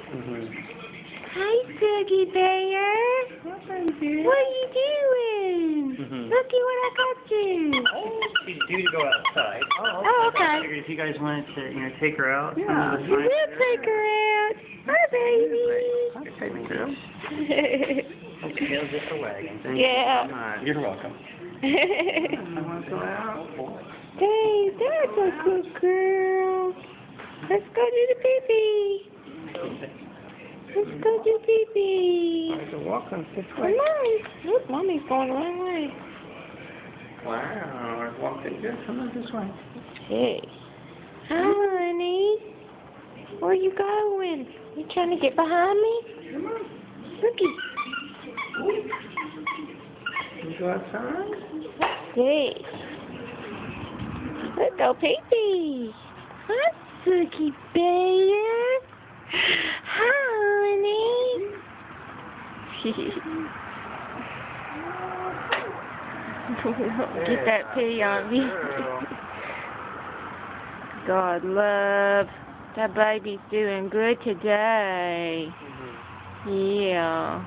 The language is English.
Hi, Piggy Bear. What are you doing? Looky what I got you. Oh, she's due to go outside. Oh, okay. I figured if you guys wanted to, take her out. Yeah, we'll take her out. Hi, baby. Hi, baby girl. Tail's just a wagging. Yeah. You're welcome. I want to go out. Hey, that's a good girl. Let's go do the pee-pee. Let's go do pee-pee. I can walk on this Come way. on. Look, Mommy's going the wrong way. Wow, I walked it good. Come on this way. Hey. Hi, honey. Where you going? You trying to get behind me? Come on. Looky. You go outside? Hey. Let's go pee-pee. Hi, Suki Bear. Hi, honey. Get that pee on me. God love. That baby's doing good today. Yeah.